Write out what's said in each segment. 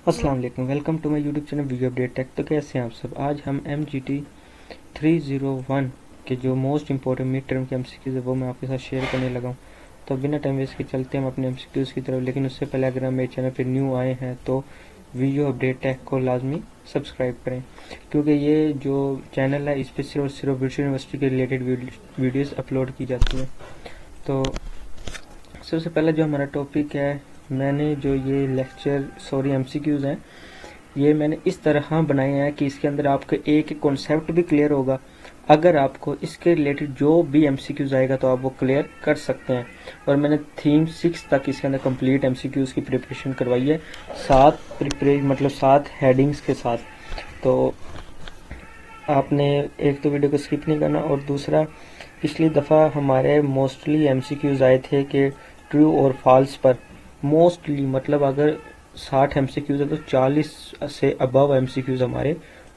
अस्सलाम वालेकुम, welcome to my YouTube channel video update tech. तो कैसे हैं आप सब। आज हम MGT 301 के जो मोस्ट इंपॉर्टेंट मिड टर्म के MCQs है वो मैं आपके साथ शेयर करने लगा हूँ। तो बिना टाइम वेस्ट के चलते हैं हम अपने MCQs की तरफ। लेकिन उससे पहले अगर हम मेरे चैनल पर न्यू आए हैं तो वीडियो अपडेट टेक को लाजमी सब्सक्राइब करें, क्योंकि ये जो चैनल है इस पर सिर्फ विर्चुअल यूनिवर्सिटी के रिलेटेड वीडियोज़ अपलोड की जाती हैं। तो सबसे पहले जो हमारा टॉपिक है, मैंने जो ये MCQs हैं ये मैंने इस तरह बनाए हैं कि इसके अंदर आपको एक कॉन्सेप्ट भी क्लियर होगा। अगर आपको इसके रिलेटेड जो भी MCQs आएगा तो आप वो क्लियर कर सकते हैं। और मैंने थीम 6 तक इसके अंदर कंप्लीट MCQs की प्रिपरेशन करवाई है, 7 हेडिंग्स के साथ। तो आपने एक तो वीडियो को स्किप नहीं करना। और दूसरा, पिछली दफ़ा हमारे मोस्टली MCQs आए थे कि ट्रू और फॉल्स पर। मोस्टली मतलब अगर 60 MCQs है तो 40 से अबव MCQs हमारे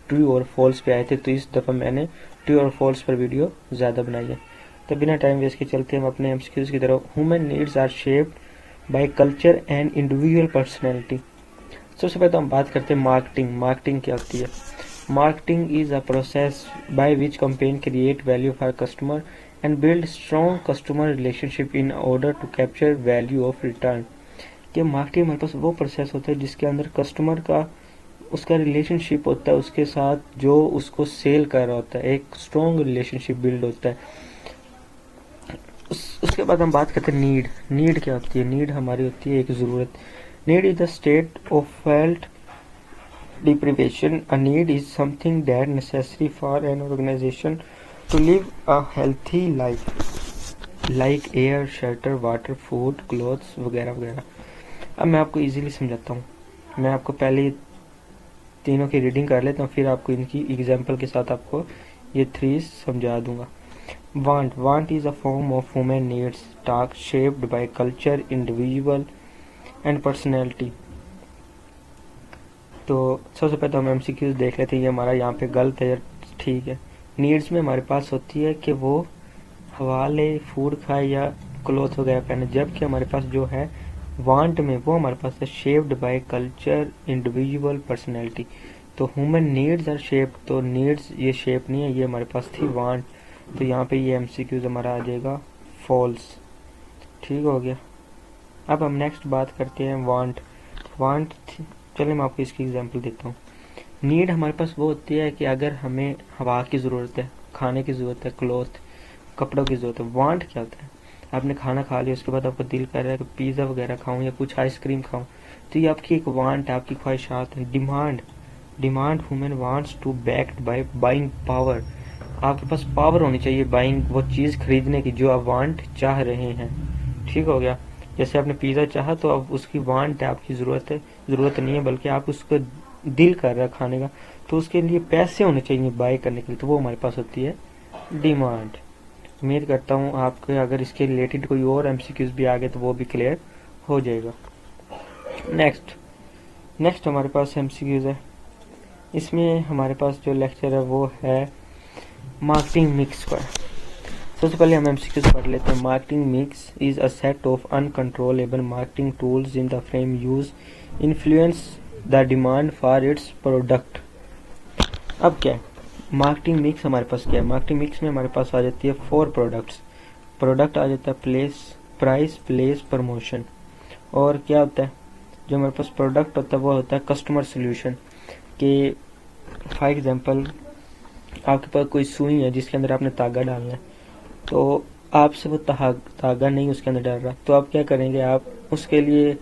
ट्रू और फॉल्स पे आए थे। तो इस दफ़ा मैंने ट्रू और फॉल्स पर वीडियो ज़्यादा बनाई है। तो बिना टाइम वेस्ट के चलते हम अपने MCQs की तरफ। Human needs are shaped by culture and individual personality. सबसे पहले तो हम बात करते हैं मार्केटिंग क्या होती है। Marketing is a process by which company create value for customer and build strong customer relationship in order to capture value of return. कि मार्केटिंग हमारे पास वो प्रोसेस होता है जिसके अंदर कस्टमर का उसका रिलेशनशिप होता है उसके साथ जो उसको सेल कर रहा होता है, एक स्ट्रॉन्ग रिलेशनशिप बिल्ड होता है। उसके बाद हम बात करते हैं नीड क्या होती है। नीड हमारी होती है एक ज़रूरत। Need is the state of felt deprivation. A need is something that necessary for an organization to live a healthy life, like air, shelter, water, food, clothes वगैरह वगैरह। अब मैं आपको इजीली समझाता हूँ। मैं आपको पहले तीनों की रीडिंग कर लेता हूँ, फिर आपको इनकी एग्जाम्पल के साथ आपको ये 3 समझा दूंगा। Want is a form of human needs task shaped by culture, individual and personality. तो सबसे पहले तो हम MCQs देख लेते हैं। ये हमारा यहाँ पे गलत है, ठीक है। नीड्स में हमारे पास होती है कि वो हवा ले, फूड खाए या क्लोथ वगैरह पहने, जबकि हमारे पास जो है वांट में वो हमारे पास है shaped by culture, individual, personality. तो ह्यूमन नीड्स आर शेप्ड, तो नीड्स ये शेप नहीं है, ये हमारे पास थी वांट। तो यहाँ पे ये MCQs हमारा आ जाएगा फॉल्स। ठीक हो गया। अब हम नेक्स्ट बात करते हैं वांट। चलिए मैं आपको इसकी एग्जांपल देता हूँ। नीड हमारे पास वो होती है कि अगर हमें हवा की ज़रूरत है, खाने की ज़रूरत है, क्लॉथ कपड़ों की ज़रूरत है। वांट क्या होता है, आपने खाना खा लिया उसके बाद आपको दिल कर रहा है कि पिज़्ज़ा वगैरह खाऊं या कुछ आइसक्रीम खाऊं, तो ये आपकी एक वांट है, आपकी ख्वाहिशात है। Demand human wants to backed by buying power. आपके पास पावर होनी चाहिए बाइंग, वो चीज़ खरीदने की जो आप वांट चाह रहे हैं। ठीक हो गया। जैसे आपने पिज़्ज़ा चाहा तो अब उसकी वांट है, आपकी ज़रूरत नहीं है, बल्कि आप उसको दिल कर रहा है खाने का, तो उसके लिए पैसे होने चाहिए बाय करने के लिए, तो वो हमारे पास होती है डिमांड। उम्मीद करता हूँ आपके अगर इसके रिलेटेड कोई और MCQs भी आ गए तो वो भी क्लियर हो जाएगा। नेक्स्ट हमारे पास MCQs है। इसमें हमारे पास जो लेक्चर है वो है मार्केटिंग मिक्स पर। सबसे पहले हम MCQs पढ़ लेते हैं। Marketing mix is a set of uncontrollable marketing tools in the frame use influence the demand for its product. अब क्या है मार्केटिंग मिक्स, हमारे पास क्या है। मार्केटिंग मिक्स में हमारे पास आ जाती है 4 प्रोडक्ट आ जाता है प्राइस, प्लेस, प्रमोशन। और क्या होता है जो हमारे पास प्रोडक्ट होता है वो होता है कस्टमर सोल्यूशन। कि फॉर एग्जांपल आपके पास कोई सुई है जिसके अंदर आपने तागा डालना है, तो आपसे वो तागा नहीं उसके अंदर डाल रहा, तो आप क्या करेंगे, आप उसके लिए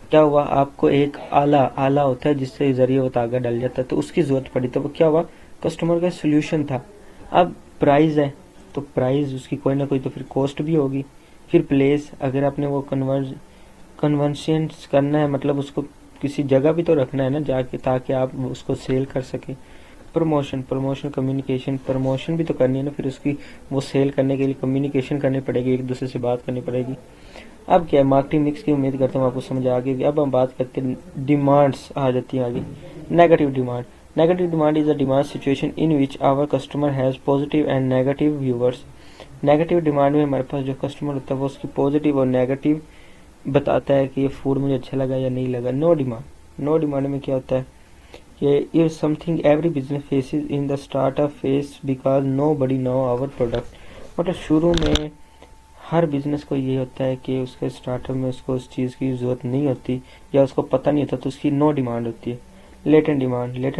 क्या हुआ, आपको एक आला होता है जिससे जरिए वो तागा डल जाता है, तो उसकी जरूरत पड़ी, तो वो क्या हुआ, कस्टमर का सोल्यूशन था। अब प्राइस है तो प्राइस उसकी कोई ना कोई तो फिर कॉस्ट भी होगी। फिर प्लेस, अगर आपने वो कन्वर्सेंस करना है, मतलब उसको किसी जगह भी तो रखना है ना जाके, ताकि आप उसको सेल कर सके। प्रमोशन कम्युनिकेशन, प्रमोशन भी तो करनी है ना, फिर उसकी वो सेल करने के लिए कम्युनिकेशन करनी पड़ेगी, एक दूसरे से बात करनी पड़ेगी। अब क्या है मार्केटिंग मिक्स की उम्मीद करता हूँ आपको समझ आ गई। अब हम बात करते हैं डिमांड्स आ जाती है आगे। Negative demand is a demand situation in which our customer has positive and negative viewers. Negative demand में हमारे पास जो कस्टमर होता है वो उसकी पॉजिटिव और नेगेटिव बताता है कि ये फूड मुझे अच्छा लगा या नहीं लगा। नो डिमांड, नो डिमांड में क्या होता है कि if something every business faces in the startup face because nobody know our product. मतलब शुरू में हर बिजनेस को ये होता है कि उसके स्टार्टअप में उसको उस चीज़ की ज़रूरत नहीं होती या उसको पता नहीं होता, तो उसकी नो डिमांड होती है। लेटेंट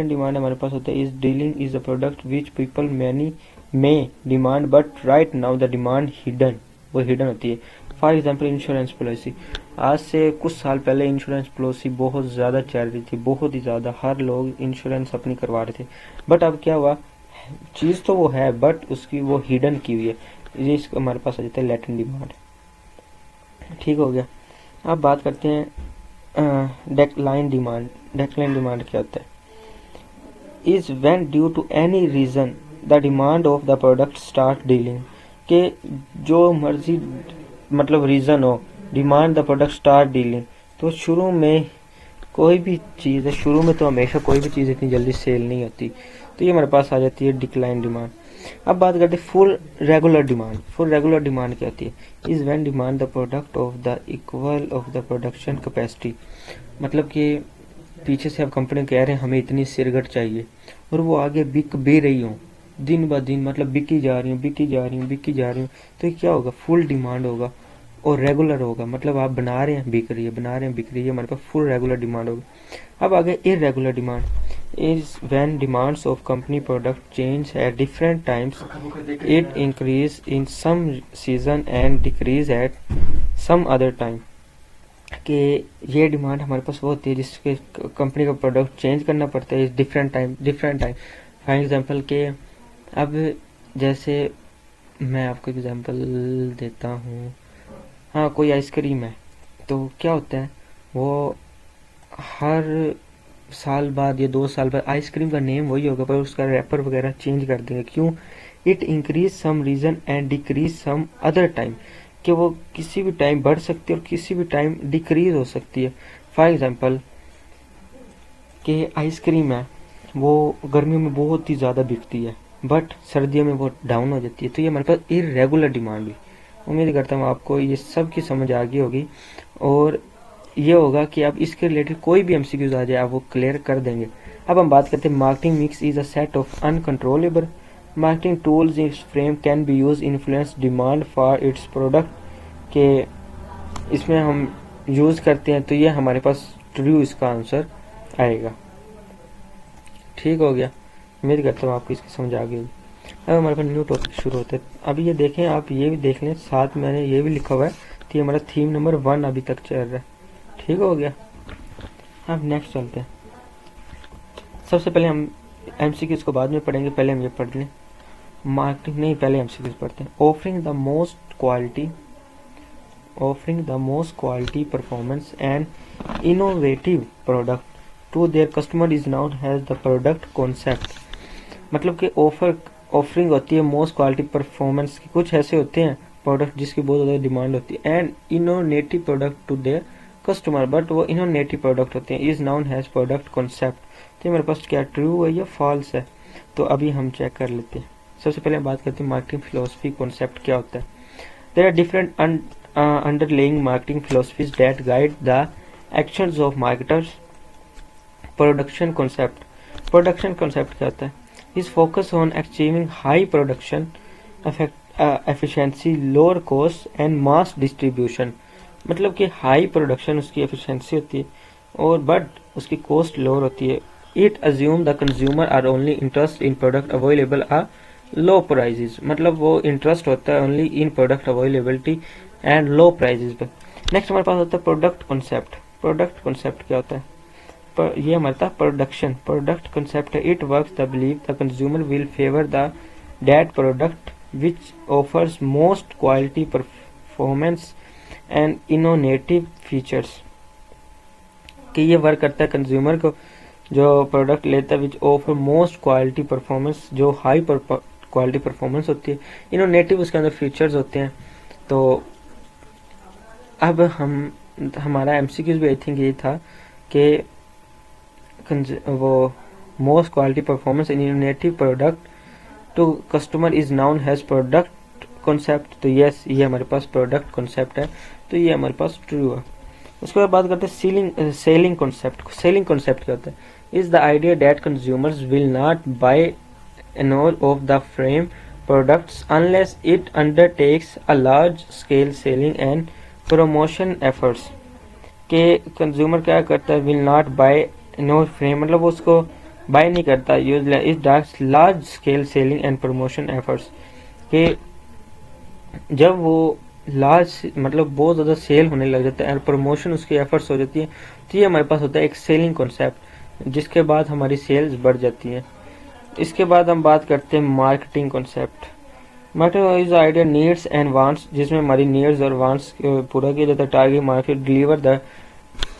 डिमांड हमारे पास होता है is dealing is a product which people many may demand but right now the demand hidden, वो हिडन होती है। फॉर एग्जाम्पल इंश्योरेंस पॉलिसी, आज से कुछ साल पहले इंश्योरेंस पॉलिसी बहुत ज़्यादा चल रही थी, बहुत ही ज़्यादा, हर लोग इंश्योरेंस अपनी करवा रहे थे। बट अब क्या हुआ, चीज़ तो वो है बट उसकी वो हिडन की हुई है, ये हमारे पास आ जाता है लेटेंट डिमांड। ठीक हो गया। अब बात करते हैं डेक्लाइन डिमांड। डेक्लाइन डिमांड क्या होता है is when due to any reason the demand of the product start dealing, के जो मर्जी मतलब रीजन हो, demand the product start dealing, तो शुरू में कोई भी चीज़ है, शुरू में तो हमेशा कोई भी चीज़ इतनी जल्दी सेल नहीं होती, तो ये हमारे पास आ जाती है डिक्लाइन डिमांड। अब बात करते हैं full regular demand. Full regular demand क्या होती है is when demand the product of the equal of the production capacity. मतलब कि पीछे से अब कंपनी कह रहे हैं हमें इतनी सिरगट चाहिए और वो आगे बिक भी रही हो दिन ब दिन, मतलब बिकी जा रही हूँ बिकी जा रही हूँ बिकी जा रही हूँ, तो ये क्या होगा, फुल डिमांड होगा और रेगुलर होगा। मतलब आप बना रहे हैं बिक रही है, बना रहे हैं बिक रही है, हमारे पास फुल रेगुलर डिमांड होगी। अब आगे irregular demand is when demands of company product change at different times. It increase in some season and decrease at some other time। कि ये डिमांड हमारे पास वो होती है जिसके कंपनी का प्रोडक्ट चेंज करना पड़ता है डिफरेंट टाइम। फॉर एग्जांपल के अब जैसे मैं आपको एग्जांपल देता हूँ, हाँ कोई आइसक्रीम है तो क्या होता है वो हर साल बाद या 2 साल बाद आइसक्रीम का नेम वही होगा पर उसका रैपर वगैरह चेंज कर देंगे। क्यों, it increase some reason and decrease some other time, कि वो किसी भी टाइम बढ़ सकती है और किसी भी टाइम डिक्रीज हो सकती है। फॉर एग्जांपल कि आइसक्रीम है वो गर्मियों में बहुत ही ज़्यादा बिकती है बट सर्दियों में वो डाउन हो जाती है, तो ये हमारे पास इरेगुलर डिमांड हुई। उम्मीद करता हूँ आपको ये सब की समझ आ गई होगी और ये होगा कि अब इसके रिलेटेड कोई भी एमसीक्यूज आ जाए आप वो क्लियर कर देंगे। अब हम बात करते हैं marketing mix is a set of uncontrollable marketing tools it's frame can be use influence demand for its product, के इसमें हम यूज करते हैं, तो ये हमारे पास ट्रू इसका आंसर आएगा। ठीक हो गया, उम्मीद करता हूँ आपको इसकी समझ आ गई होगी। अब हमारे पास न्यू टॉपिक शुरू होता है। अभी ये देखें, आप ये भी देख लें, साथ मैंने ये भी लिखा हुआ है, तो ये हमारा थीम नंबर 1 अभी तक चल रहा है। ठीक हो गया, अब नेक्स्ट चलते हैं। सबसे पहले हम एमसीक्यूज को बाद में पढ़ेंगे, पहले हम ये पढ़ लें। मार्केटिंग नहीं, पहले एमसीक्यूज पढ़ते हैं। Offering the most quality performance and innovative product to their customer is known as the product concept. मतलब कि ऑफरिंग होती है मोस्ट क्वालिटी परफॉर्मेंस की, कुछ ऐसे होते हैं प्रोडक्ट जिसकी बहुत ज़्यादा डिमांड होती है, and innovative product to their customer, but वो इनोवेटिव प्रोडक्ट होते हैं, is known as product concept. तो मेरे पास क्या ट्रू है या फॉल्स है, तो अभी हम चेक कर लेते हैं। सबसे पहले बात करते हैं मार्केटिंग फिलोसफी कॉन्सेप्ट क्या होता है। There are different underlying marketing philosophies that guide the actions of marketers. Production concept क्या होता है, is focus on achieving high production efficiency, lower cost and mass distribution. मतलब कि हाई प्रोडक्शन उसकी efficiency होती है और बट उसकी कॉस्ट लोअर होती है। It assume the consumer are only interest in product available at low prices. मतलब वो इंटरेस्ट होता है only in product availability and low prices पे। नेक्स्ट हमारे पास होता है प्रोडक्ट कॉन्सेप्ट क्या होता है, ये हमारे पास प्रोडक्ट कॉन्सेप्ट है। It works the believe the consumer will favour the that product which offers most quality performance and innovative features. कि ये वर्क करता है कंज्यूमर को जो प्रोडक्ट लेता है which offer most quality performance, जो हाई क्वालिटी परफॉर्मेंस होती है, इनोवेटिव उसके अंदर फीचर्स होते हैं। तो अब हमारा एमसीक्यूज भी आई थिंक ये था कि वो most quality performance in innovative product to customer is known as product concept. तो यस, ये हमारे पास प्रोडक्ट कॉन्सेप्ट है, तो ये हमारे पास ट्रू है। उसके बाद बात करते हैं सेलिंग कॉन्सेप्ट। सेलिंग कॉन्सेप्ट क्या होता है? Is the idea that consumers will not buy enough of the firm products unless it undertakes a large scale selling and promotion efforts. के कंज्यूमर क्या करता है? Will not buy no firm, मतलब वो उसको बाय नहीं करता use is large scale selling and promotion efforts. के जब वो लार्ज मतलब बहुत ज़्यादा सेल होने लग जाता है और प्रमोशन उसकी एफर्ट्स हो जाती है, तो ये हमारे पास होता है एक सेलिंग कॉन्सेप्ट, जिसके बाद हमारी सेल्स बढ़ जाती हैं। इसके बाद हम बात करते हैं marketing concept. Marketing is idea needs and wants, जिसमें हमारी नीड्स और वांट्स पूरा किया जाता है। Target market deliver the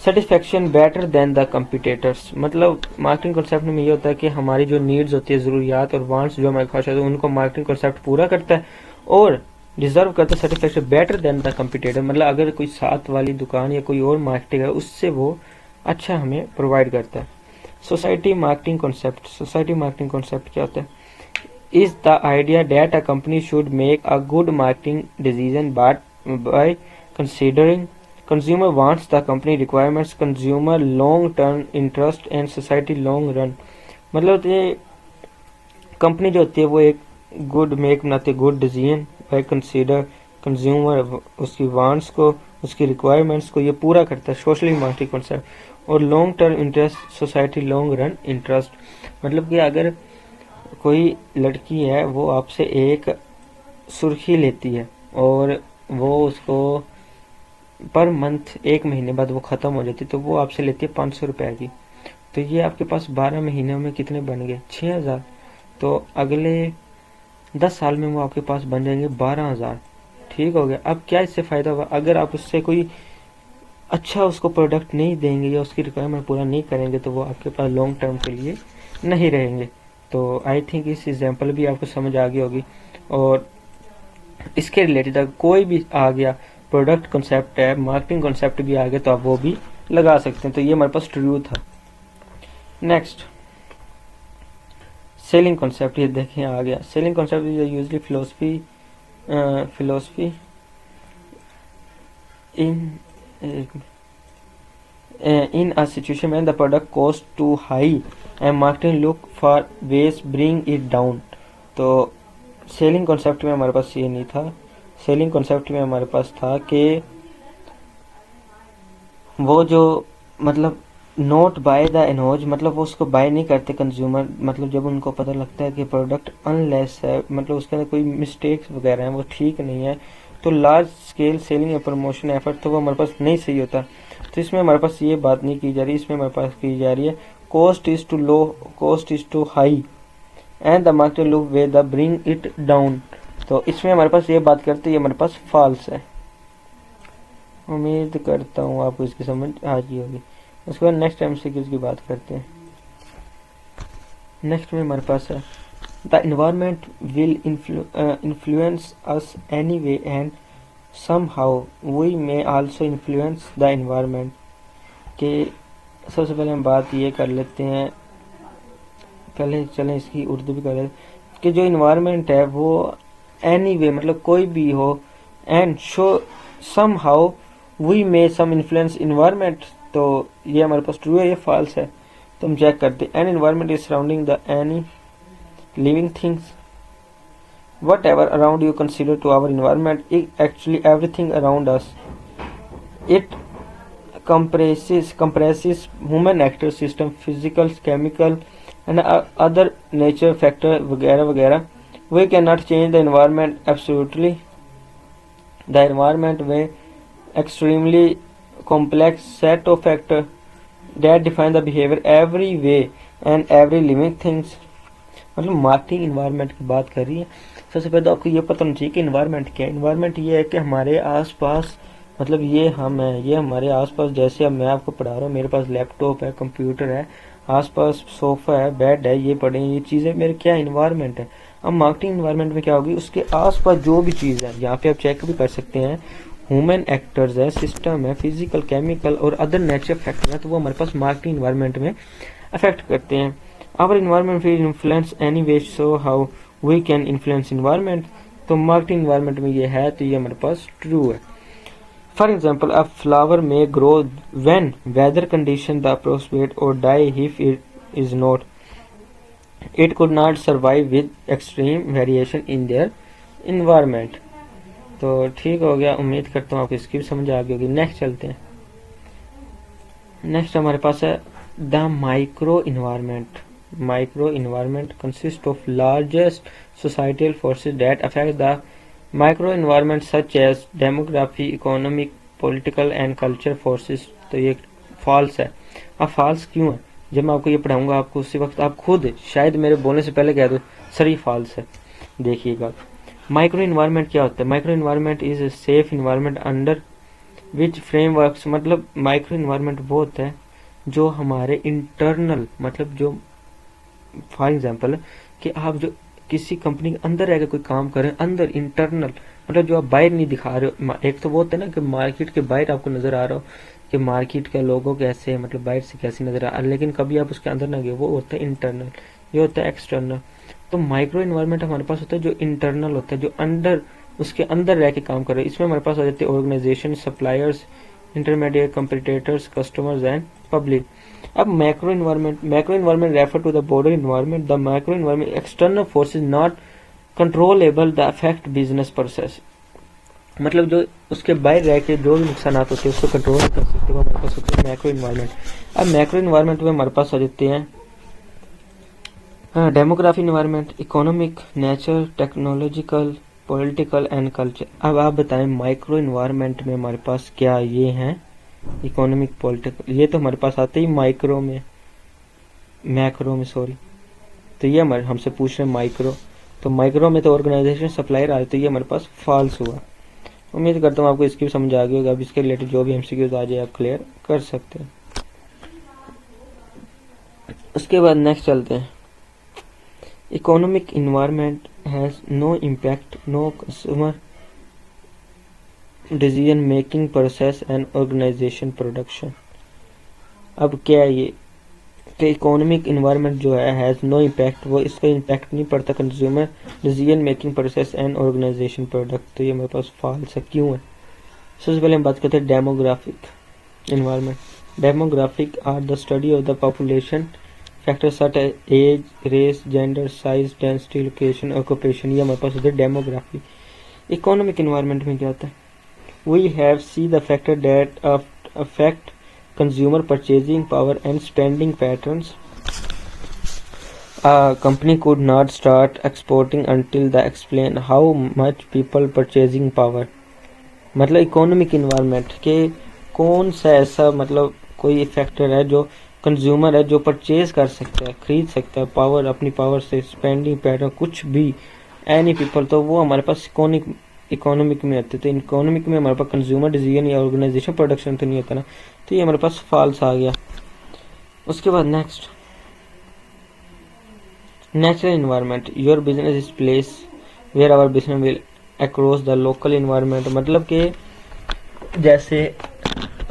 satisfaction better than the competitors. मतलब मार्केटिंग कॉन्सेप्ट में ये होता है कि हमारी जो नीड्स होती है, ज़रूरियात और वांट्स जो हमारे ख्वाहिश होती है, उनको मार्केटिंग कॉन्सेप्ट पूरा करता है और डिजर्व करता है satisfaction better than the competitor. मतलब अगर कोई साथ वाली दुकान या कोई और मार्केटिंग है, उससे वो अच्छा हमें प्रोवाइड करता है। Society marketing concept. Society marketing concept क्या होता है? Is the idea that a company should make a good marketing decision but by considering consumer wants, the company requirements, consumer long term interest and society long run। मतलब ये company जो होती है वो एक गुड मेक बनाती है, good decision by consider consumer उसकी वांट्स को, उसकी रिक्वायरमेंट्स को ये पूरा करता है, सोशली मार्केटिंग कॉन्सेप्ट। और long term interest, society long run interest. मतलब कि अगर कोई लड़की है वो आपसे एक सुर्खी लेती है और वो उसको पर मंथ एक महीने बाद वो ख़त्म हो जाती है, तो वो आपसे लेती है 500 रुपये की। तो ये आपके पास 12 महीनों में कितने बन गए? 6000। तो अगले 10 साल में वो आपके पास बन जाएंगे 12,000। ठीक हो गया। अब क्या इससे फ़ायदा होगा? अगर आप उससे कोई अच्छा उसको प्रोडक्ट नहीं देंगे या उसकी रिक्वायरमेंट पूरा नहीं करेंगे, तो वो आपके पास लॉन्ग टर्म के लिए नहीं रहेंगे। तो आई थिंक इस एग्जाम्पल भी आपको समझ आ गई होगी। और इसके रिलेटेड अगर कोई भी आ गया, प्रोडक्ट कॉन्सेप्ट है, मार्केटिंग कॉन्सेप्ट भी आ गया, तो आप वो भी लगा सकते हैं। तो ये हमारे पास ट्रू था। नेक्स्ट सेलिंग कॉन्सेप्ट, ये देखें आ गया। Selling concept is usually philosophy in a situation when the product cost too high and marketing look for ways bring it down। तो सेलिंग कॉन्सेप्ट में हमारे पास ये नहीं था। सेलिंग कॉन्सेप्ट में हमारे पास था कि वो जो मतलब नोट बाय द एनोज, मतलब वो उसको बाय नहीं करते कंज्यूमर। मतलब जब उनको पता लगता है कि प्रोडक्ट अनलेस है, मतलब उसके अंदर कोई मिस्टेक्स वगैरह हैं, वो ठीक नहीं है, तो लार्ज स्केल सेलिंग या प्रमोशन एफर्ट तो वो हमारे पास नहीं सही होता। तो इसमें हमारे पास ये बात नहीं की जा रही, इसमें हमारे पास की जा रही है cost is too low, cost is too high and the market look way the bring it down. तो इसमें हमारे पास ये बात करते हैं, हमारे पास फॉल्स है। उम्मीद करता हूँ आपको इसकी समझ आ गई होगी। उसके बाद नेक्स्ट एमसीक्यूज की बात करते हैं। नेक्स्ट में हमारे पास है the environment will influence us any way and somehow we may also influence the environment. के सबसे पहले हम बात ये कर लेते हैं, पहले चलें इसकी उर्दू भी कर लेते हैं कि जो इन्वायरमेंट है वो एनी वे मतलब कोई भी हो, and show somehow we may some influence environment. तो ये हमारे पास ट्रू है, ये फॉल्स है। तो हम चेक करते हैं। An environment is surrounding the any living things, whatever around you consider to our environment is actually everything around us. It compresses human actor system, physical, chemical and other nature factor वगैरह वगैरह। We cannot change the environment absolutely. The environment में extremely complex set of factors that define the behavior every way and every living things। मतलब marketing environment की बात कर रही है। सबसे पहले तो आपको ये पता होना चाहिए कि इन्वायरमेंट क्या है। इन्वायरमेंट ये है कि हमारे आसपास, मतलब ये हम हैं, ये हमारे आसपास, जैसे अब मैं आपको पढ़ा रहा हूँ, मेरे पास लैपटॉप है, कंप्यूटर है, आसपास सोफा है, बेड है, ये पड़े हैं, ये चीज़ें मेरे क्या इन्वायरमेंट है। अब मार्केटिंग इन्वायरमेंट में क्या होगी, उसके आसपास जो भी चीज़ है, यहाँ पे आप चेक भी कर सकते हैं, ह्यूमन एक्टर्स है, सिस्टम है, फिजिकल, केमिकल और अदर नेचर फैक्टर है, तो वो हमारे पास मार्केटिंग इन्वायरमेंट में अफेक्ट करते हैं। Our environment will influence any way, so how we can influence environment. तो मार्केटिंग इन्वायरमेंट में ये है, तो ये हमारे पास ट्रू है। For example, a flower may grow when weather conditions are prosperous or die if it is not. It could not survive with extreme variation in their environment. तो ठीक हो गया, उम्मीद करता हूँ आपको इसकी भी समझ आ गई होगी। नेक्स्ट चलते हैं। नेक्स्ट हमारे पास है the micro environment. Micro environment consist of largest societal forces that affect the micro environment such as demography, economic, political and culture forces. तो ये फॉल्स है। अब फॉल्स क्यों है? जब मैं आपको ये पढ़ाऊंगा आपको उसी वक्त आप खुद शायद मेरे बोलने से पहले कह दो सर ये फॉल्स है। देखिएगा, माइक्रो इन्वायरमेंट क्या होता है? Micro environment is a safe environment under which frameworks. मतलब माइक्रो इन्वायरमेंट वो होता है जो हमारे इंटरनल, मतलब जो फॉर एग्जांपल कि आप जो किसी कंपनी के अंदर रहकर कोई काम कर रहे हैं, अंदर इंटरनल, मतलब जो आप बाहर नहीं दिखा रहे हो। एक तो वो होता है ना कि मार्केट के बाहर आपको नजर आ रहा हो कि मार्केट के लोगों कैसे है, मतलब बाहर से कैसे नजर आ रहा है, लेकिन कभी आप उसके अंदर ना गए, वो होता है इंटरनल। ये होता है एक्सटर्नल। तो माइक्रो इन्वायरमेंट हमारे पास होता है जो इंटरनल होता है, जो अंदर उसके अंदर रह के काम कर रहे हैं। इसमें हमारे पास आ जाते हैं organisation, suppliers, intermediate, competitors, customers and public. अब macro environment refer to the border environment. The micro environment external forces not controllable the affect business process. मतलब जो उसके बाहर रह के जो भी नुकसान होते हैं उसको कंट्रोल कर सकते हो, हमारे पास होते हैं मैक्रो इन्वायरमेंट। अब मैक्रो इन्वायरमेंट में हमारे पास आ जाते हैं demography environment, economic, nature, technological, political and culture. अब आप बताएं माइक्रो इन्वायरमेंट में हमारे पास क्या ये हैं? इकोनॉमिक, पॉलिटिकल, ये तो हमारे पास आते ही माइक्रो में, मैक्रो में सॉरी। तो ये हमारे हमसे पूछ रहे हैं माइक्रो। तो माइक्रो में तो ऑर्गेनाइजेशन, सप्लायर आए, तो ये हमारे पास फॉल्स हुआ। उम्मीद करता हूँ आपको इसकी भी समझ आ गई होगी। अब इसके रिलेटेड जो भी एमसीक्यूज आ जाए आप क्लियर कर सकते हैं। उसके बाद नेक्स्ट चलते हैं। Economic environment has no impact, no consumer decision making process and organisation production. अब क्या है ये कि इकोनॉमिक इन्वायरमेंट जो है हैज नो इम्पैक्ट, वो इसका इम्पैक्ट नहीं पड़ता consumer decision making process and organisation product. तो ये मेरे पास फॉल्स है। क्यों है? सबसे पहले हम बात करते हैं demographic environment. Demographic are the study of the population factor such as age, race, gender, size, density, location, occupation. ये हमारे पास होता है डेमोग्राफी। इकोनॉमिक इन्वायरमेंट में क्या होता है? We have see the factor that affect consumer purchasing power and spending patterns. A company could not start exporting until they explain how much people purchasing power. मतलब इकोनॉमिक इन्वायरमेंट के कौन सा ऐसा मतलब कोई फैक्टर है जो कंज्यूमर है जो परचेज कर सकता है, खरीद सकता है पावर, अपनी पावर से, स्पेंडिंग पैटर्न, कुछ भी, एनी पीपल, तो वो हमारे पास इकोनॉमिक में आते। तो इकोनॉमिक में हमारे पास कंज्यूमर डिसीजन या ऑर्गेनाइजेशन प्रोडक्शन तो नहीं होता ना, तो ये हमारे पास फॉल्स आ गया। उसके बाद next, natural environment. Your business is place where our business will across the local environment. मतलब कि जैसे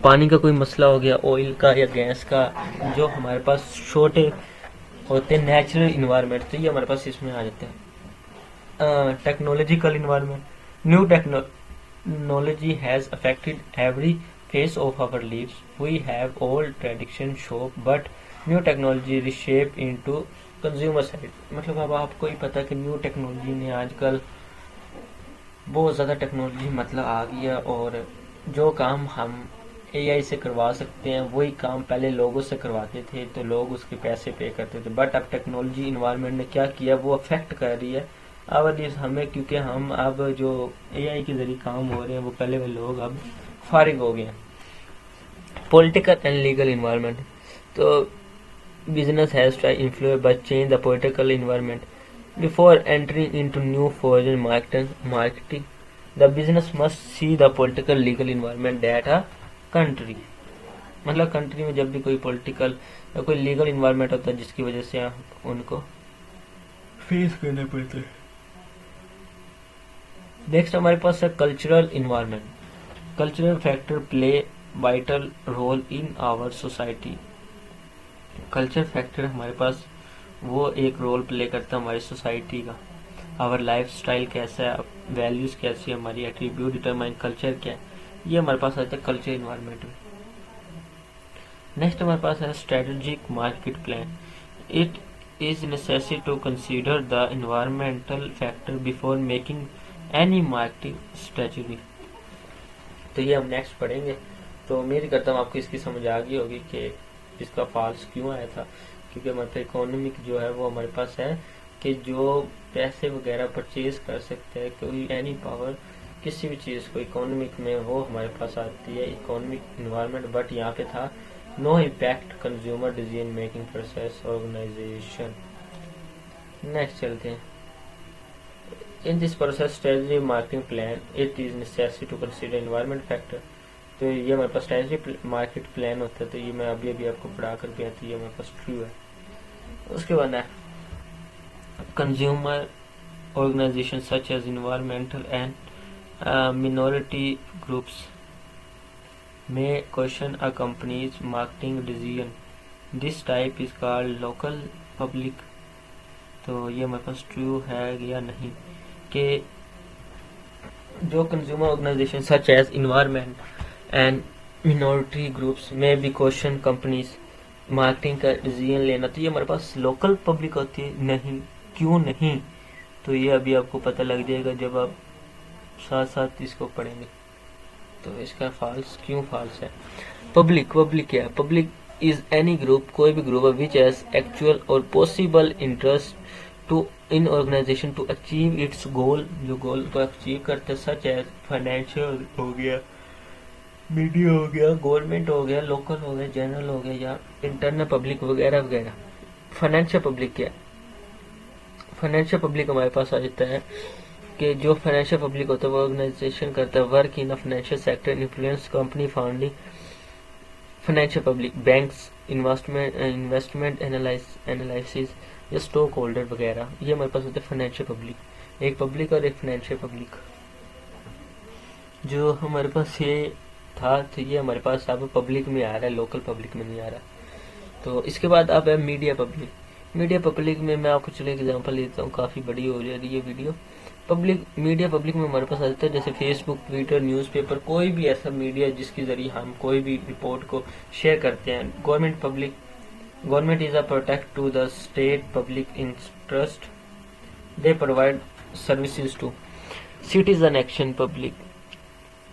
पानी का कोई मसला हो गया, ऑयल का या गैस का, जो हमारे पास छोटे होते हैं नेचुरल इन्वायरमेंट, तो ये हमारे पास इसमें आ जाते हैं। Technological environment, new technology has affected every phase of our lives. We have old tradition shop, but new technology reshape into consumer side. मतलब अब आपको ही पता कि न्यू टेक्नोलॉजी ने आजकल बहुत ज़्यादा टेक्नोलॉजी मतलब आ गई है, और जो काम हम एआई से करवा सकते हैं वही काम पहले लोगों से करवाते थे, तो लोग उसके पैसे पे करते थे। बट अब टेक्नोलॉजी इन्वायरमेंट ने क्या किया, वो अफेक्ट कर रही है अब हमें, क्योंकि हम अब जो एआई के जरिए काम हो रहे हैं वो पहले वाले लोग अब फारिग हो गए हैं। Political and legal environment. तो business has try influence by change the political environment before entering into new foreign marketing. The business must see the political legal environment that a country. मतलब कंट्री में जब भी कोई political या कोई legal environment होता है जिसकी वजह से उनको फेस करना पड़ता है। नेक्स्ट हमारे पास है cultural environment. Cultural factor play vital role in our society. Culture factor हमारे पास वो एक रोल प्ले करता है हमारी सोसाइटी का। आवर लाइफ स्टाइल कैसा है, वैल्यूज कैसी है, हमारी एट्रीब्यूट डिटरमाइन कल्चर क्या है। ये हमारे पास आता है कल्चर इन्वायरमेंट में। नेक्स्ट हमारे पास है strategic market plan. It is necessary to consider the environmental factor before making any marketing strategy. तो ये हम नेक्स्ट पढ़ेंगे। तो उम्मीद करता हूँ आपको इसकी समझ आ गई होगी कि इसका फॉल्स क्यों आया था, क्योंकि हमारे पास इकोनॉमिक जो है वो हमारे पास है कि जो पैसे वगैरह परचेज कर सकते हैं, कोई एनी पावर किसी भी चीज़ को इकोनॉमिक में वो हमारे पास आती है इकोनॉमिक इन्वायरमेंट। बट यहाँ पे था no impact consumer decision making process organisation. Next चलते हैं। In this process strategy marketing plan it is necessary to consider environment factor. तो ये हमारे पास स्ट्रेटजी मार्केट प्लान होता है, तो ये मैं अभी आपको पढ़ा कर भी आती है, हमारे पास ट्रू है। उसके बाद है consumer organisation such as environmental and minority groups may question a company's marketing decision. This type is called local public। तो ये हमारे पास ट्रू है या नहीं कि जो consumer organisation such as environment and minority groups में भी क्वेश्चन कंपनीज मार्केटिंग का डिसीजन लेना, तो ये हमारे पास लोकल पब्लिक होती है। नहीं, क्यों नहीं, तो ये अभी आपको पता लग जाएगा जब आप साथ साथ इसको पढ़ेंगे। तो इसका फॉल्स क्यों फॉल्स है। पब्लिक क्या है। पब्लिक इज एनी ग्रुप, कोई भी ग्रुप विच हैज एक्चुअल और possible interest to in organisation to achieve its goal, जो गोल को अचीव करते हैं, सच एज फाइनेंशियल हो गया, मीडिया हो गया, गवर्नमेंट हो गया, लोकल हो गया, जनरल हो गया, या इंटरनल पब्लिक वगैरह वगैरह। फाइनेंशियल पब्लिक क्या है। फाइनेंशियल पब्लिक हमारे पास आ जाता है कि जो फाइनेंशियल पब्लिक होता है वो ऑर्गेनाइजेशन करता है work in a financial sector, influence company founding. Financial public banks, investment analysis या स्टॉक होल्डर वगैरह, ये हमारे पास होते हैं फाइनेंशियल पब्लिक। एक पब्लिक और एक फाइनेंशियल पब्लिक जो हमारे पास ये था, तो ये हमारे पास अब पब्लिक में आ रहा है, लोकल पब्लिक में नहीं आ रहा। तो इसके बाद अब है मीडिया पब्लिक। मीडिया पब्लिक में मैं आपको चलो एग्जांपल लेता हूँ, काफ़ी बड़ी हो जाएगी ये वीडियो। मीडिया पब्लिक में हमारे पास आ जाता है जैसे फेसबुक, ट्विटर, न्यूज़पेपर, कोई भी ऐसा मीडिया जिसके जरिए हम कोई भी रिपोर्ट को शेयर करते हैं। Government is a protect to the state public interest, they provide services to citizen action public.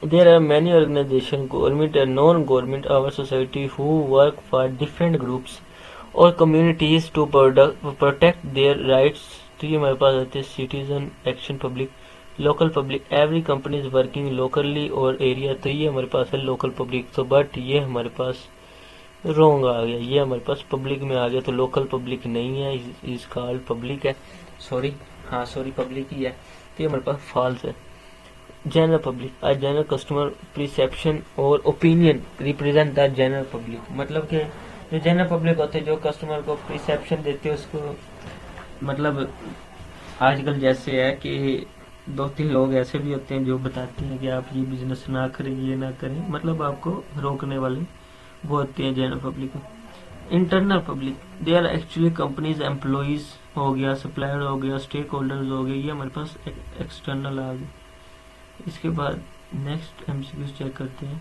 There are many organizations, government and non-government, our society, who work for different groups or communities to protect their rights। तो ये हमारे पास आते हैं citizen action public, local public, every company is working locally और area, तो ये हमारे पास है लोकल पब्लिक। तो बट ये हमारे पास रोंग आ गया, ये हमारे पास पब्लिक में आ गया, तो लोकल पब्लिक नहीं है, इस कॉल्ड पब्लिक है, सॉरी पब्लिक ही है, तो ये हमारे पास फॉल्स है। General public, a general customer perception और opinion represent the general public. मतलब कि जो जनरल पब्लिक होते हैं जो कस्टमर को परसेप्शन देते हैं उसको, मतलब आजकल जैसे है कि 2-3 लोग ऐसे भी होते हैं जो बताते हैं कि आप ये बिजनेस ना करें, ये ना करें, मतलब आपको रोकने वाले वो होते हैं general public. Internal public, they are actually companies employees हो गया, सप्लायर हो गया, स्टेक होल्डर्स हो गए, ये हमारे पास एक्सटर्नल आ गए। इसके बाद नेक्स्ट एमसीक्यू चेक करते हैं।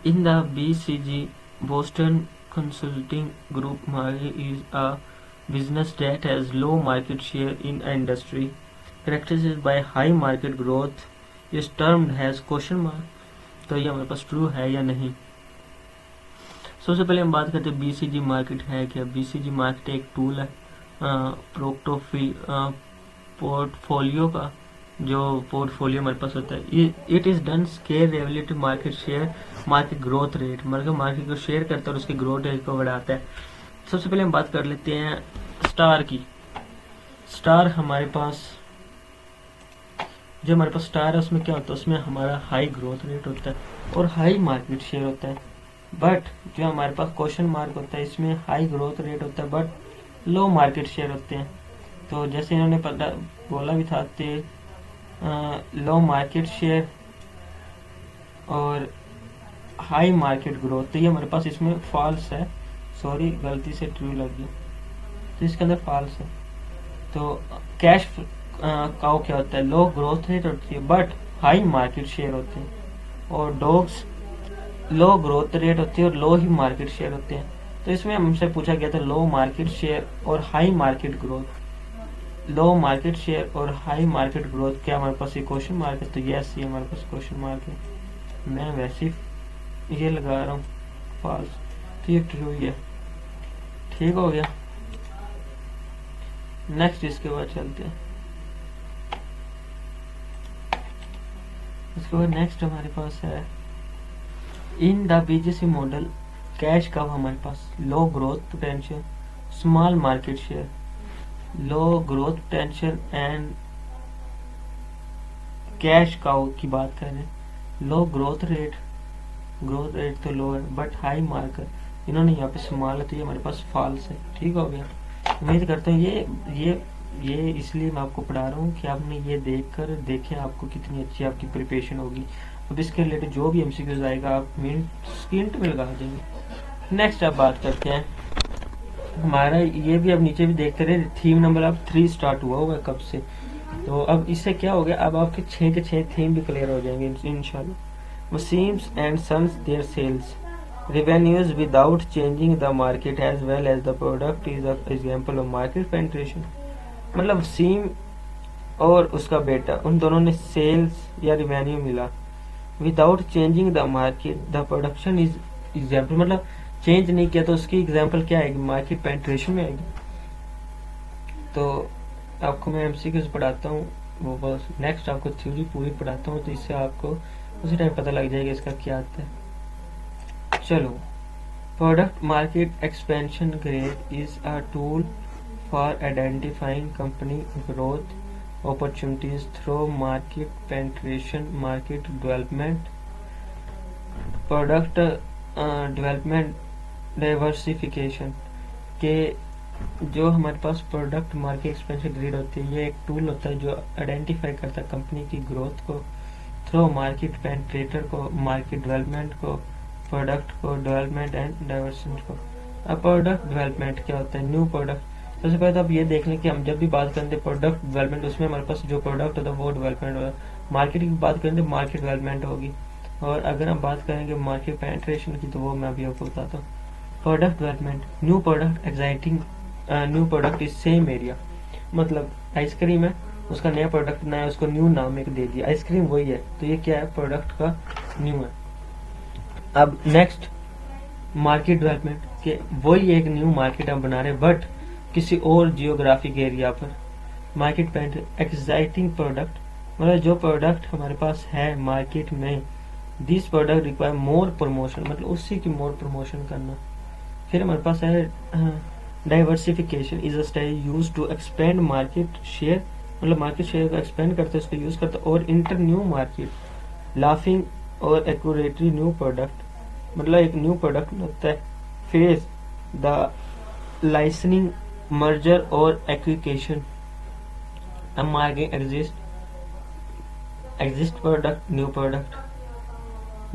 In the BCG Boston consulting group, merger is a business that has low market share in an industry characterized by high market growth is termed as question mark। तो ये हमारे पास true है या नहीं। सबसे पहले हम बात करते हैं बीसीजी मार्केट है क्या। बीसीजी मार्केट एक टूल है पोर्टफोलियो का, जो पोर्टफोलियो हमारे पास होता है। It is done scale relative market share, market growth rate, मतलब मार्केट को शेयर करता है और उसकी ग्रोथ रेट को बढ़ाता है। सबसे पहले हम बात कर लेते हैं स्टार की। स्टार हमारे पास जो हमारे पास स्टार है उसमें क्या होता है, उसमें हमारा हाई ग्रोथ रेट होता है और हाई मार्केट शेयर होता है। बट जो हमारे पास क्वेश्चन मार्क होता है इसमें हाई ग्रोथ रेट होता है बट लो मार्केट शेयर होते हैं। तो जैसे इन्होंने बोला भी था लो मार्केट शेयर और हाई मार्केट ग्रोथ, तो ये हमारे पास इसमें फॉल्स है, सॉरी गलती से ट्रू लग गई, तो इसके अंदर फॉल्स है। तो कैश काउ क्या होता है, लो ग्रोथ रेट होती है बट हाई मार्केट शेयर होते हैं, और डॉग्स लो ग्रोथ रेट होती है और लो ही मार्केट शेयर होते हैं। तो इसमें हमसे पूछा गया था लो मार्केट शेयर और हाई मार्केट ग्रोथ, लो मार्केट शेयर और हाई मार्केट ग्रोथ, क्या हमारे पास ये क्वेश्चन मार्क है? तो यस, ये हमारे पास क्वेश्चन मार्क है। मैं वैसे ये लगा रहा हूँ फॉल्स, तो ये ट्रू ही है। ठीक हो गया। नेक्स्ट इसके बाद चलते हैं। इसके बाद नेक्स्ट हमारे पास है in the BJC model cash का हमारे पास low growth potential, small market share, low growth potential and cash cow की बात कर रहे हैं। लो ग्रोथ रेट तो लो है बट हाई मार्केट, इन्होंने यहाँ पे स्मॉल है तो ये हमारे पास फॉल्स है। ठीक हो गया। उम्मीद करता हूँ ये इसलिए मैं आपको पढ़ा रहा हूँ कि आपने ये देखें आपको कितनी अच्छी आपकी प्रिपरेशन होगी। अब इसके रिलेटेड जो भी एमसीक्यूज आएगा आप स्क्रीन पे लगा देंगे। नेक्स्ट अब बात करते हैं हमारा, ये भी अब नीचे भी देखते रहे, थीम नंबर अब 3 स्टार्ट हुआ होगा कब से। तो अब इससे क्या हो गया, अब आपके 6 के 6 थीम भी क्लियर हो जाएंगे इंशाल्लाह। Wasim's and Sons their sales revenues without changing the market as well as the product is an example of market penetration। मतलब वसीम और उसका बेटा उन दोनों ने सेल्स या रिवेन्यू मिला without changing the market the production is example, मतलब चेंज नहीं किया तो उसकी एग्जाम्पल क्या आएगी, मार्केट पेंट्रेशन में आएगी। तो आपको मैं एमसीक्यूज पढ़ाता हूँ, वो बस नेक्स्ट आपको थ्योरी पूरी पढ़ाता हूँ, तो इससे आपको उसी टाइम पता लग जाएगा इसका क्या आता है। चलो, product market expansion grade is a tool for identifying company growth opportunities through market penetration, market development, product development, diversification के जो हमारे पास प्रोडक्ट मार्केट एक्सपेंशन ग्रेड होती है, ये एक टूल होता है जो आइडेंटिफाई करता है कंपनी की ग्रोथ को थ्रू मार्केट पेनिट्रेटर को, मार्केट डेवलपमेंट को, प्रोडक्ट को डेवलपमेंट एंड डाइवर्सिटी को। अब प्रोडक्ट डेवलपमेंट क्या होता है, न्यू प्रोडक्ट। सबसे पहले तो आप ये देख लें कि हम जब भी बात करेंगे प्रोडक्ट डेवलपमेंट, उसमें हमारे पास जो प्रोडक्ट होता है वो डेवलपमेंट होगा। मार्केटिंग की बात करेंगे मार्केट डेवलपमेंट होगी, और अगर हम बात करेंगे मार्केट पेनिट्रेशन की तो वो मैं अभी आपको बताता हूँ। Product development, new product exciting, new product is same area, मतलब आइसक्रीम है, उसका नया प्रोडक्ट नया, उसको न्यू नाम एक दे दिया, आइसक्रीम वही है, तो ये क्या है, प्रोडक्ट का न्यू है। अब नेक्स्ट मार्केट डेवलपमेंट के वही एक न्यू मार्केट हम बना रहे हैं बट किसी और जियोग्राफिक एरिया पर। मार्केट पेंट एक्साइटिंग प्रोडक्ट, मतलब जो प्रोडक्ट हमारे पास है मार्केट में, this product require more promotion, मतलब उसी की मोर प्रमोशन करना। फिर हमारे पास है diversification is a strategy use to expand market share, मतलब मार्केट शेयर को एक्सपेंड करते हैं, उसको यूज करते हैं। और इंटर न्यू मार्केट, लाफिंग और एक्यूरेटली न्यू प्रोडक्ट, मतलब एक न्यू प्रोडक्ट होता है। फेस द लाइसेंसिंग मर्जर और एक्विकेशन, अब market exist product, new product,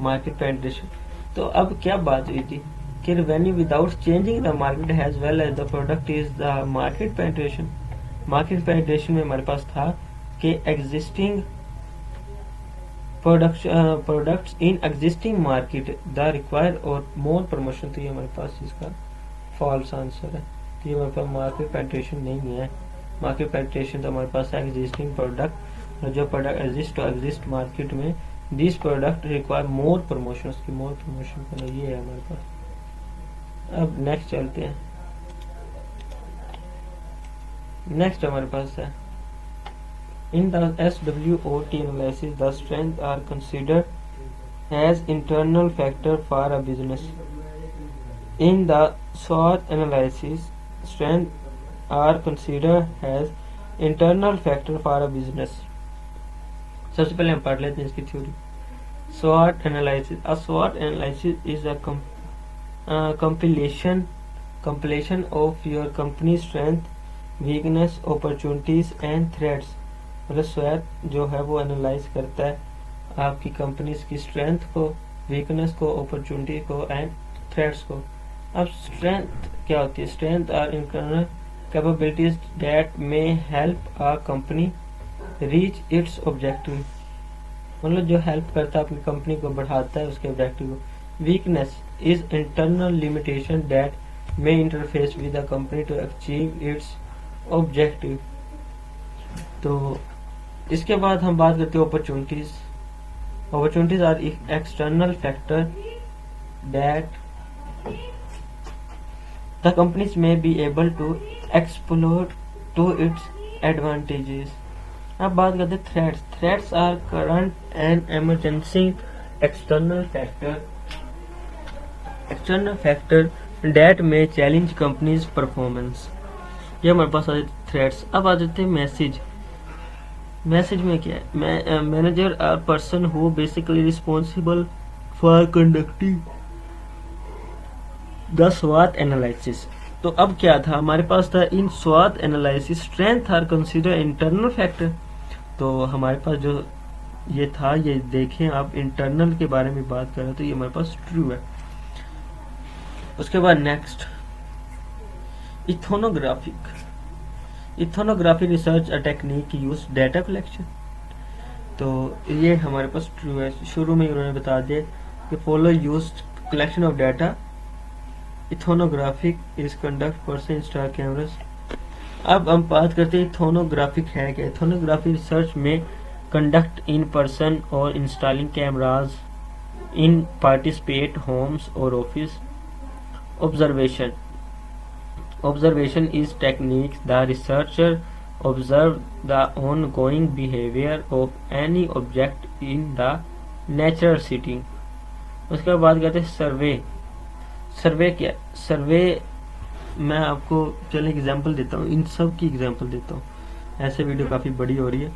market penetration. तो अब क्या बात हुई थी कि revenue without changing the market as well as the product is the market penetration. Market penetration में हमारे पास था कि existing products in existing market the require और मोर प्रमोशन, तो ये हमारे पास इसका फॉल्स आंसर है। तो ये हमारे पास मार्केट पेनिट्रेशन नहीं है। मार्केट पेनिट्रेशन तो हमारे पास है एग्जिस्टिंग प्रोडक्ट, जो प्रोडक्ट एग्जिस्ट मार्केट में, this product require more promotion, उसकी मोर प्रमोशन करना, ये है हमारे पास। अब नेक्स्ट चलते हैं। नेक्स्ट हमारे पास है in the SWOT analysis the strength are considered as internal factor for a business. In the SWOT analysis strength are considered as internal factor for a business। सबसे पहले हम पढ़ लेते हैं इसकी theory. SWOT analysis, a SWOT analysis is a compilation of your company's strength, weakness, opportunities and threats। मतलब SWOT जो है वो एनालाइज करता है आपकी कंपनीज की स्ट्रेंथ को, वीकनेस को, अपॉर्चुनिटी को एंड थ्रेट्स को। अब स्ट्रेंथ क्या होती है, strength are internal capabilities that may help a company reach its objective, मतलब जो हेल्प करता है अपनी कंपनी को, बढ़ाता है उसके ऑब्जेक्टिव को। Weakness is internal limitation that may interface with the company to achieve its objective. तो इसके बाद हम बात करते हैं opportunities. Opportunities are external factor that the companies may be able to explore to its advantages. अब बात करते हैं threats. Threats are current and emergency external factor that may challenge companies performance. ये हमारे पास आते थ्रेट्स। अब आ जाते हैं मैसेज। मैसेज में क्या है? Manager or person who basically responsible for conducting the स्वाट एनालिसिस। तो अब क्या था हमारे पास? था इन स्वाट analysis strength are consider internal factor. तो हमारे पास जो ये था, ये देखें आप, इंटरनल के बारे में बात कर रहे हैं, तो ये हमारे पास ट्रू है। उसके बाद next, ethnographic. Ethnography research a technique use data collection. तो ये हमारे पास ट्रू है। शुरू में उन्होंने बता दिया कि follow use collection of data. Ethnographic is conduct person install cameras. अब हम बात करते हैं इथोनोग्राफिक है क्या। इथोनोग्राफी रिसर्च में कंडक्ट इन पर्सन और installing cameras in participate homes और office. Observation. Observation is techniques the researcher observe the ongoing behavior of any object in the natural setting. उसके बाद कहते हैं सर्वे। सर्वे क्या? सर्वे मैं आपको चलिए एग्जांपल देता हूँ, इन सब की एग्जांपल देता हूँ, ऐसे वीडियो काफ़ी बड़ी हो रही है।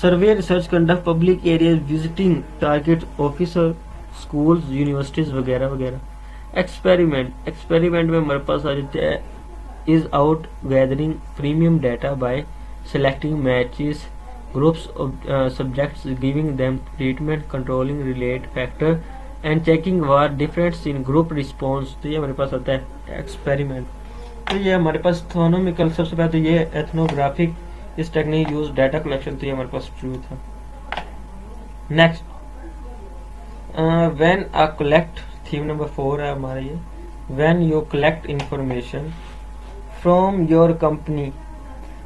सर्वे research conduct public areas visiting target officer schools universities वगैरह वगैरह। एक्सपेरिमेंट। एक्सपेरिमेंट में हमारे पास आ जाते हैं is out gathering premium data by selecting matches groups of subjects, giving them treatment, controlling relate factor and checking for difference in group response। तो ये हमारे पास आता है एक्सपेरिमेंट। तो ये हमारे पास इकोनॉमिकल, सबसे पहले तो ये एथनोग्राफिक इस टेक्निक यूज डाटा कलेक्शन, तो ये हमारे पास ट्रू था। Next, when a collect, theme number 4 है हमारा ये। When you collect information from your company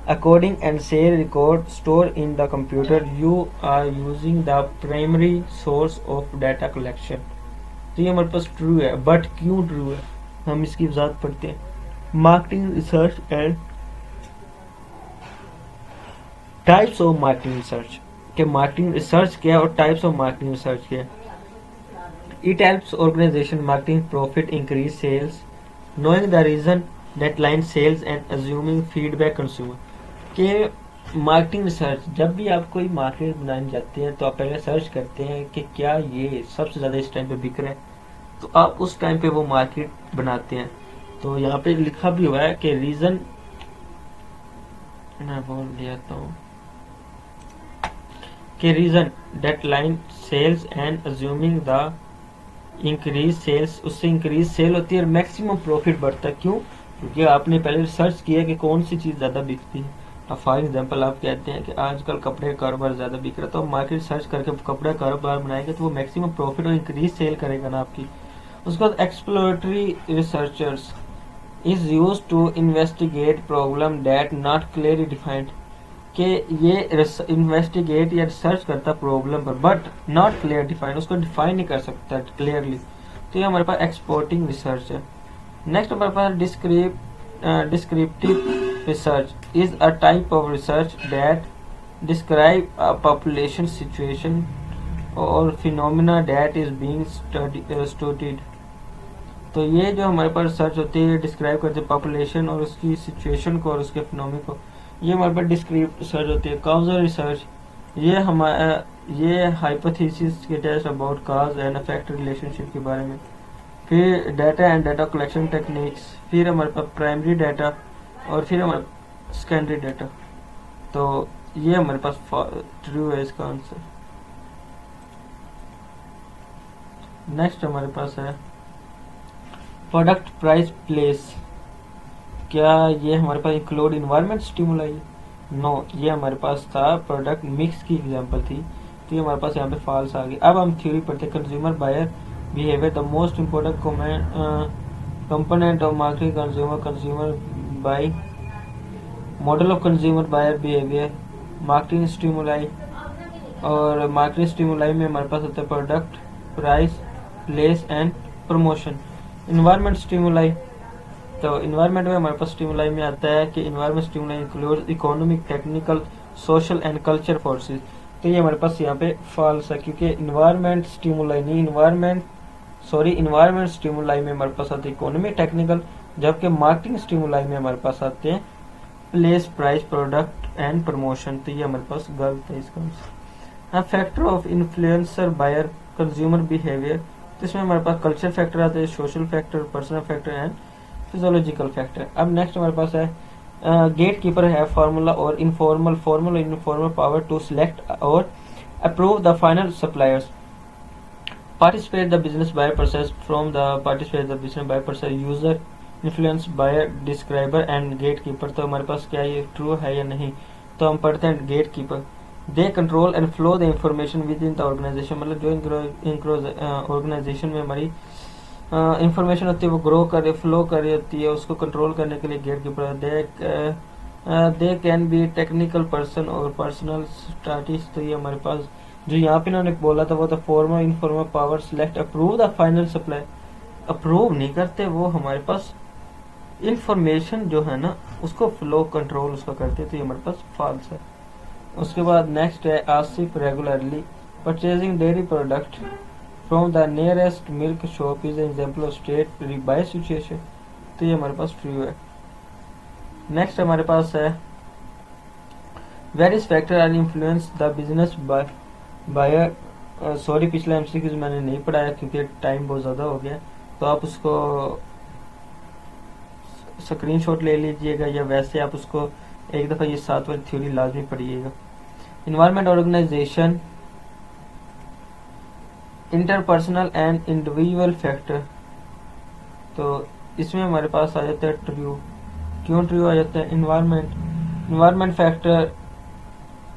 according and sale record stored in the computer, you are using the primary source of data collection। तो ये हमारे पास true है, but क्यों true है हम इसकी वजाहत पढ़ते हैं। Marketing research and types of marketing research के मार्केटिंग रिसर्च क्या है और टाइप्स ऑफ मार्केटिंग रिसर्च क्या है। It helps organisation marketing profit increase sales knowing the reason deadline sales and assuming feedback consumer. के मार्केटिंग रिसर्च, जब भी आप कोई मार्केट बनाने जाते हैं तो आप पहले सर्च करते हैं कि क्या ये सबसे ज़्यादा इस टाइम पे बिक रहा है, तो आप उस टाइम पे वो मार्केट बनाते हैं। तो यहाँ पे लिखा भी हुआ है कि रीज़न, मैं बोल देता हूँ कि reason deadline sales and assuming the increase sales, उससे इंक्रीज सेल होती है और मैक्सिमम प्रॉफिट बढ़ता है। क्यों? क्योंकि आपने पहले रिसर्च किया कि कौन सी चीज़ ज़्यादा बिकती है। अब फॉर एग्जांपल आप कहते हैं कि आजकल कपड़े का कारोबार ज़्यादा बिक रहा है, तो मार्केट सर्च करके कपड़े का कारोबार बनाएंगे तो वो मैक्सिमम प्रॉफिट और इंक्रीज सेल करेगा ना आपकी। उसके बाद exploratory researchers is use to investigate problem that not clearly defined. कि ये इन्वेस्टिगेट या रिसर्च करता प्रॉब्लम पर बट नॉट क्लियर डिफाइंड, उसको डिफाइन नहीं कर सकता क्लियरली। तो ये हमारे पास एक्सपोर्टिंग रिसर्च है। नेक्स्ट हमारे पास descriptive research is a type of research that describe a population situation और phenomena that is being studied. तो ये जो हमारे पास रिसर्च होती है डिस्क्राइब करते हैं पॉपुलेशन और उसकी सिचुएशन को और उसके फिनोमिना को, ये हमारे पास डिस्क्रिप्टिव रिसर्च होती है। काउजल रिसर्च, ये हमारा ये हाइपोथेसिस के test about cause and effect relationship के बारे में। फिर data and data collection techniques, फिर हमारे पास प्राइमरी डाटा और फिर हमारे सेकेंडरी डाटा। तो ये हमारे पास ट्रू है इसका आंसर। नेक्स्ट हमारे पास है प्रोडक्ट प्राइस प्लेस। क्या ये हमारे पास इंक्लूड इन्वायरमेंट स्टिमुलाई? नो, ये हमारे पास था प्रोडक्ट मिक्स की एग्जांपल थी, तो ये हमारे पास यहाँ पे फॉल्स आ गई। अब हम थ्योरी पढ़ते हैं, consumer buyer behaviour the most important component of marketing consumer buy model of consumer buyer behaviour marketing stimuli. और मार्केटिंग स्टिमुलाई में हमारे पास होता है product, price, place and promotion. Environment stimuli, तो इन्वायरमेंट में हमारे पास स्टिमुलाई में आता है कि environment stimuli include economic, technical, social and culture forces. तो ये हमारे पास यहाँ पे फॉल्स है, क्योंकि इन्वायरमेंट स्टिमुलाई नहीं, इन्वायरमेंट स्टिमुलाई में हमारे पास आते हैं इकोनॉमिक, टेक्निकल, जबकि मार्केटिंग स्टिमुलाई में हमारे पास आते हैं place, price, product and promotion. तो ये हमारे पास गलत है इसका answer. Factor of influencer buyer consumer behaviour, तो इसमें हमारे पास कल्चर फैक्टर आते हैं, social factor, personal factor and physiological factor. अब नेक्स्ट हमारे पास है गेट कीपर है फार्मूला और इनफॉर्मल पावर टू सिलेक्ट और approve the final suppliers. Participate the business buyer process from the participate the business buyer process user influence buyer describer and gatekeeper. तो हमारे पास क्या ये ट्रू है या नहीं, तो हम पढ़ते हैं gatekeeper. They control and flow the information within the organisation, मतलब जो ऑर्गेनाइजेशन में हमारी इंफॉर्मेशन होती है वो फ्लो कर रही होती है, उसको कंट्रोल करने के लिए gatekeeper. They can be technical person और पर्सनल स्टैटिस्ट। तो ये हमारे पास जो यहाँ पे इन्होंने बोला था वो था formal informal power select approve the final supply. Approve नहीं करते, वो हमारे पास इंफॉर्मेशन जो है ना उसको फ्लो कंट्रोल उसका करते, तो ये हमारे पास फॉल्स है। उसके बाद नेक्स्ट है Asif regularly purchasing dairy product from the nearest milk shop is example of state by situation. तो ये हमारे पास ट्रू है। नेक्स्ट हमारे पास है various factor are influence the business buyer. Sorry, पिछला एमसीक्यूज मैंने नहीं पढ़ाया क्योंकि टाइम बहुत ज़्यादा हो गया, तो आप उसको स्क्रीनशॉट ले लीजिएगा या वैसे आप उसको एक दफ़ा ये 7 वाली थ्योरी लाजमी पढ़िएगा। Environment organization interpersonal and individual factor, तो इसमें हमारे पास आ जाता है ट्रू। क्यों ट्रू आ जाता है? Environment factor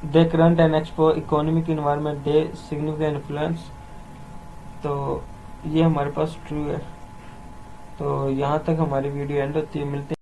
they current and expo economic environment they significant influence, तो ये हमारे पास ट्रू है। तो यहाँ तक हमारी वीडियो एंड होती है, मिलते